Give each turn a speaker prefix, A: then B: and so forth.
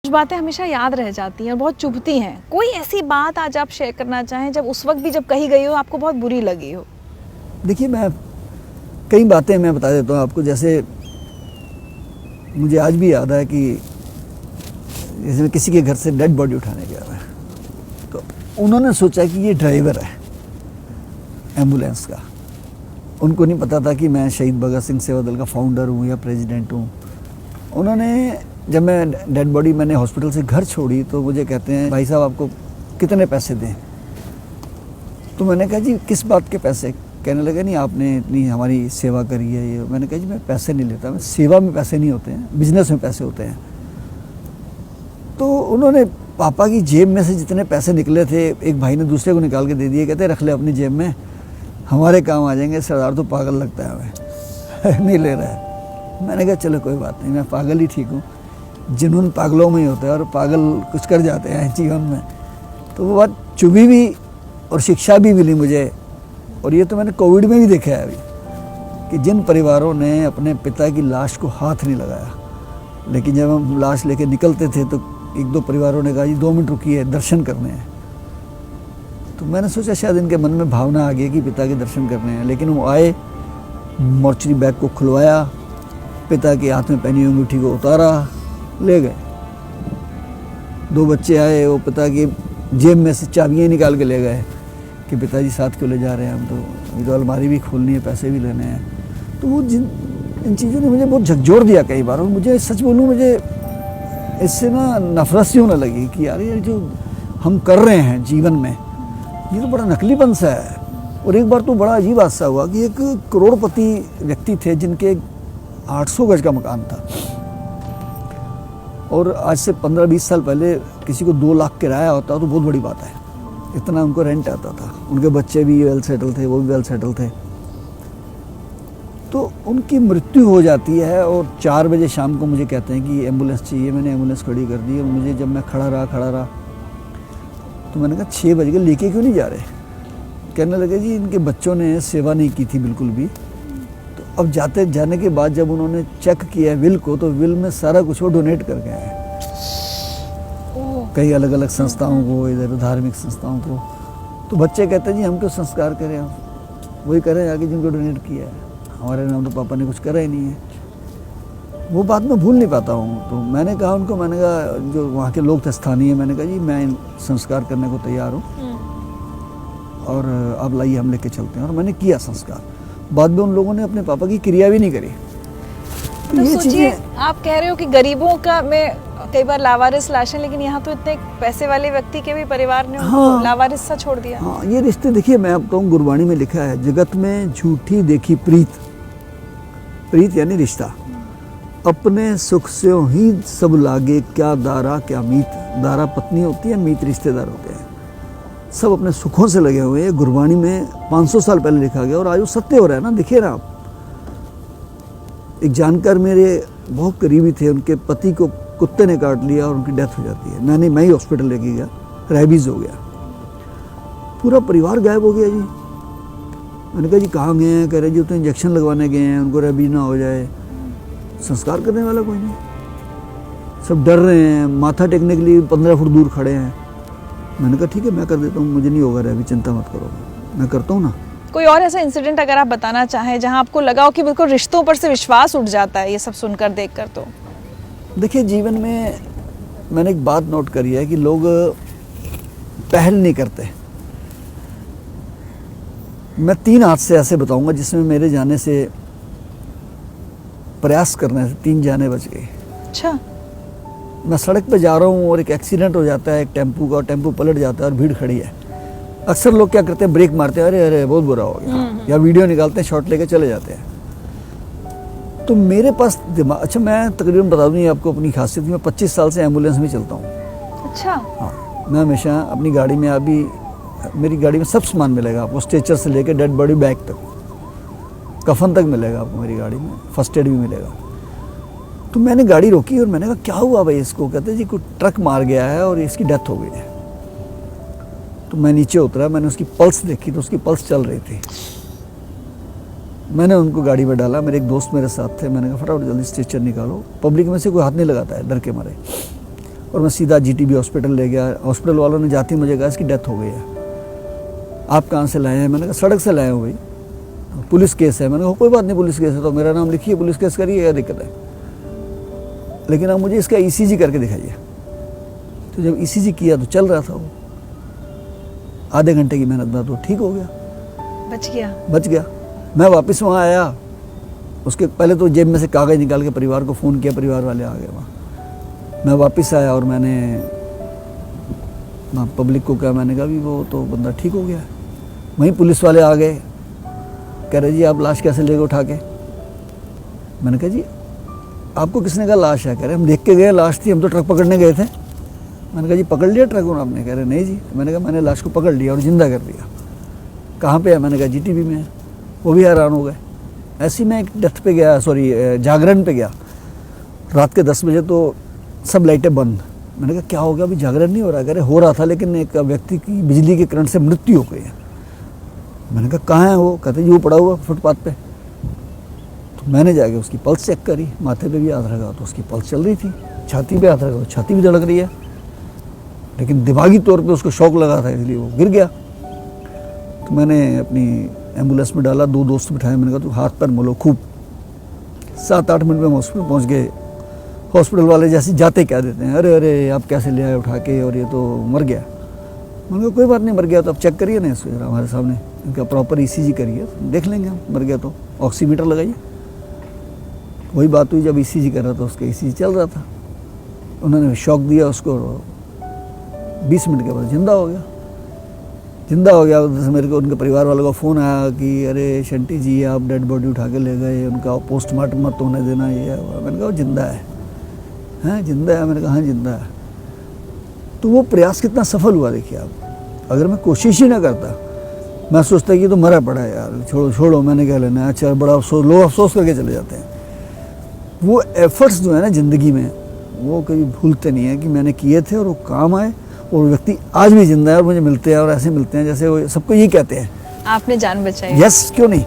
A: कुछ बातें हमेशा याद रह जाती हैं, बहुत चुभती हैं। कोई ऐसी बात आज आप शेयर करना चाहें जब उस वक्त भी जब कही गई हो आपको बहुत बुरी लगी हो?
B: देखिए, मैं कई बातें मैं बता देता हूँ आपको। जैसे मुझे आज भी याद है कि जैसे मैं किसी के घर से डेड बॉडी उठाने गया था, तो उन्होंने सोचा कि ये ड्राइवर है एम्बुलेंस का। उनको नहीं पता था कि मैं शहीद भगत सिंह सेवा दल का फाउंडर हूँ या प्रेसिडेंट हूँ। उन्होंने, जब मैं डेड बॉडी मैंने हॉस्पिटल से घर छोड़ी, तो मुझे कहते हैं, भाई साहब आपको कितने पैसे दें? तो मैंने कहा जी किस बात के पैसे? कहने लगे नहीं आपने इतनी हमारी सेवा करी है ये। मैंने कहा जी मैं पैसे नहीं लेता, मैं सेवा में पैसे नहीं होते हैं, बिजनेस में पैसे होते हैं। तो उन्होंने पापा की जेब में से जितने पैसे निकले थे, एक भाई ने दूसरे को निकाल के दे दिए। कहते रख ले अपनी जेब में, हमारे काम आ जाएंगे। सरदार तो पागल लगता है हमें नहीं ले रहा है। मैंने कहा चलो कोई बात नहीं, मैं पागल ही ठीक हूँ। जुनून पागलों में ही होता है और पागल कुछ कर जाते हैं जीवन में। तो वो बात चुभी भी और शिक्षा भी मिली मुझे। और ये तो मैंने कोविड में भी देखा है अभी, कि जिन परिवारों ने अपने पिता की लाश को हाथ नहीं लगाया, लेकिन जब हम लाश लेके निकलते थे तो एक दो परिवारों ने कहा जी 2 मिनट रुकिए, दर्शन करने हैं। तो मैंने सोचा शायद इनके मन में भावना आ गई कि पिता के दर्शन करने हैं। लेकिन वो आए, मोर्चरी बैग को खुलवाया, पिता के हाथ में पहनी हुई अंगूठी को उतारा, ले गए। 2 बच्चे आए, वो पिता की जेब में से चाबियाँ निकाल के ले गए कि पिताजी साथ क्यों ले जा रहे हैं हम, तो ये तो अलमारी भी खोलनी है, पैसे भी लेने हैं। तो वो इन चीज़ों ने मुझे बहुत झकझोर दिया कई बार। और मुझे सच बोलूँ, मुझे इससे ना नफरत सी होने लगी कि यार ये जो हम कर रहे हैं जीवन में, ये तो बड़ा नकलीपन सा है। और एक बार तो बड़ा अजीब हादसा हुआ कि एक करोड़पति व्यक्ति थे जिनके 800 गज का मकान था, और आज से 15-20 साल पहले किसी को 2 लाख किराया होता तो बहुत बड़ी बात है, इतना उनको रेंट आता था। उनके बच्चे भी वेल सेटल थे, वो भी वेल सेटल थे। तो उनकी मृत्यु हो जाती है और 4 बजे शाम को मुझे कहते हैं कि एम्बुलेंस चाहिए। मैंने एम्बुलेंस खड़ी कर दी। और मुझे, जब मैं खड़ा रहा तो मैंने कहा 6 बज गए, लेके क्यों नहीं जा रहे? कहने लगे जी इनके बच्चों ने सेवा नहीं की थी बिल्कुल भी। तो अब जाने के बाद जब उन्होंने चेक किया विल को, तो विल में सारा कुछ वो डोनेट कर गए हैं कई अलग अलग संस्थाओं को, इधर धार्मिक संस्थाओं को। तो बच्चे कहते हैं जी हम क्यों संस्कार करें, हम वही करें आगे जिनको डोनेट किया है, हमारे नाम तो पापा ने कुछ करा ही नहीं है। वो बात मैं भूल नहीं पाता हूँ। तो मैंने कहा उनको, मैंने कहा जो वहाँ के लोग थे स्थानीय, मैंने कहा जी मैं संस्कार करने को तैयार हूँ और आप लाइए हम लेके चलते हैं। और मैंने किया संस्कार। बाद में उन लोगों ने अपने पापा की क्रिया भी नहीं करी।
A: तो ये सोचिए, आप कह रहे हो कि गरीबों का में कई बार लावारिस लाशें, लेकिन यहाँ तो इतने पैसे वाले व्यक्ति के भी परिवार ने उनको लावारिस सा छोड़ दिया।
B: हाँ, ये रिश्ते देखिए, मैं आपको गुरबाणी में लिखा है, जगत में झूठी देखी प्रीत, प्रीत यानी रिश्ता, अपने सुख से ही सब लागे, क्या दारा क्या मीत। दारा पत्नी होती है, मीत रिश्तेदार होते हैं। सब अपने सुखों से लगे हुए हैं। गुरबाणी में 500 साल पहले लिखा गया और आज वो सत्य हो रहा है ना। देखिए ना आप, एक जानकार मेरे बहुत करीबी थे, उनके पति को कुत्ते ने काट लिया और उनकी डेथ हो जाती है। मैं ही हॉस्पिटल लेके गया, रेबीज हो गया, पूरा परिवार गायब हो गया जी। मैंने कहा जी कहाँ गए हैं? कह रहे जी तो इंजेक्शन लगवाने गए हैं, उनको रेबीज ना हो जाए। संस्कार करने वाला कोई नहीं, सब डर रहे हैं, माथा टेकने के लिए 15 फुट दूर खड़े हैं। मैंने कहा ठीक है मैं कर देता हूँ, मुझे नहीं होगा रेबीज, चिंता मत करो, मैं करता हूँ ना।
A: कोई और ऐसा इंसिडेंट अगर आप बताना चाहें जहां आपको लगा हो कि बिल्कुल रिश्तों पर से विश्वास उठ जाता है ये सब सुनकर देखकर? तो
B: देखिए, जीवन में मैंने एक बात नोट करी है कि लोग पहल नहीं करते। मैं 3 हादसे ऐसे बताऊंगा जिसमें मेरे जाने से, प्रयास करने से 3 जाने बच गई।
A: अच्छा।
B: मैं सड़क पे जा रहा हूँ और एक एक्सीडेंट हो जाता है एक टेम्पू का, और टेम्पू पलट जाता है और भीड़ खड़ी है। अक्सर लोग क्या करते हैं, ब्रेक मारते हैं, अरे अरे बहुत बुरा हो गया, या वीडियो निकालते हैं, शॉट लेके चले जाते हैं। तो मेरे पास दिमाग, अच्छा मैं तकरीबन बता दूँ आपको अपनी खासियत, मैं 25 साल से एम्बुलेंस में चलता हूँ।
A: अच्छा।
B: हाँ, मैं हमेशा अपनी गाड़ी में, अभी मेरी गाड़ी में सब सामान मिलेगा आपको, स्ट्रेचर से लेकर डेड बॉडी बैग तक, कफन तक मिलेगा आपको मेरी गाड़ी में, फर्स्ट एड भी मिलेगा। तो मैंने गाड़ी रोकी और मैंने कहा क्या हुआ भाई इसको? कहते जी कोई ट्रक मार गया है और इसकी डेथ हो गई है। तो मैं नीचे उतरा, मैंने उसकी पल्स देखी तो उसकी पल्स चल रही थी। मैंने उनको गाड़ी में डाला, मेरे एक दोस्त मेरे साथ थे, मैंने कहा फटाफट जल्दी स्ट्रेचर निकालो। पब्लिक में से कोई हाथ नहीं लगाता है, डर के मारे। और मैं सीधा जीटीबी हॉस्पिटल ले गया। हॉस्पिटल वालों ने जाते ही मुझे कहा इसकी डेथ हो गई है। आप कहाँ से लाए हैं? मैंने कहा सड़क से लाए हो भाई, पुलिस केस है। मैंने कहा कोई बात नहीं, पुलिस केस है तो मेरा नाम लिखिए, पुलिस केस करिए, क्या दिक्कत है, लेकिन आप मुझे इसका ईसीजी करके दिखाइए। तो जब ईसीजी किया तो चल रहा था वो, आधे घंटे की मेहनत बाद वो ठीक हो गया, बच गया। मैं वापस वहाँ आया, उसके पहले तो जेब में से कागज़ निकाल के परिवार को फ़ोन किया, परिवार वाले आ गए वहाँ। मैं वापस आया और मैंने पब्लिक को कहा, मैंने कहा भी वो तो बंदा ठीक हो गया है। वहीं पुलिस वाले आ गए, कह रहे जी आप लाश कैसे ले गए उठा के? मैंने कहा जी आपको किसने कहा लाश है? कह रहे हम देख के गए लाश थी, हम तो ट्रक पकड़ने गए थे। मैंने कहा जी पकड़ लिया ट्रक को आपने? कह रहे नहीं जी। मैंने कहा मैंने लाश को पकड़ लिया और ज़िंदा कर दिया। कहाँ पे है? मैंने कहा जीटीबी में है। वो भी हैरान हो गए। ऐसे ही मैं एक डेथ पे गया, जागरण पे गया, रात के 10 बजे, तो सब लाइटें बंद। मैंने कहा क्या हो गया, अभी जागरण नहीं हो रहा? कह रहे हो रहा था लेकिन एक व्यक्ति की बिजली के करंट से मृत्यु हो गई है। मैंने कहा कहाँ है वो? कहते वो पड़ा हुआ फुटपाथ पे। तो मैंने जाके उसकी पल्स चेक करी, माथे पे भी हाथ रखा तो उसकी पल्स चल रही थी, छाती पे हाथ रखा तो छाती भी धड़क रही है, लेकिन दिमागी तौर पे उसको शौक लगा था इसलिए वो गिर गया। तो मैंने अपनी एम्बुलेंस में डाला, 2 दोस्त बिठाए, मैंने कहा तू हाथ पैर मलो खूब। 7-8 मिनट में हॉस्पिटल पहुँच गए। हॉस्पिटल वाले जैसे जाते कह देते हैं, अरे आप कैसे ले आए उठा के, और ये तो मर गया। मैंने कहा कोई बात नहीं, मर गया तो अब चेक करिए ना इसको जरा हमारे सामने, इनका प्रॉपर ईसीजी करिए, देख लेंगे हम, मर गया तो ऑक्सीमीटर लगाइए। वही बात हुई, जब ईसीजी कर रहा था उसका ईसीजी चल रहा था, उन्होंने शॉक दिया उसको, 20 मिनट के बाद जिंदा हो गया। मेरे को उनके परिवार वालों का फ़ोन आया कि अरे शंटी जी आप डेड बॉडी उठा के ले गए, उनका पोस्टमार्टम मत होने देना, ये। मैंने कहा वो जिंदा है। हैं जिंदा है? मैंने कहा हाँ जिंदा है। तो वो प्रयास कितना सफल हुआ देखिए आप। अगर मैं कोशिश ही ना करता, मैं सोचता कि तो मरा पड़ा है यार, छोड़ो मैंने क्या लेना है, अच्छा बड़ा अफसोस, लोग अफसोस करके चले जाते हैं। वो एफर्ट्स जो है ना ज़िंदगी में, वो कभी भूलते नहीं है कि मैंने किए थे और वो काम आए, और व्यक्ति आज भी जिंदा है और मुझे मिलते हैं और ऐसे मिलते हैं जैसे वो सबको यही कहते हैं
A: आपने जान बचाई।
B: यस, क्यों नहीं।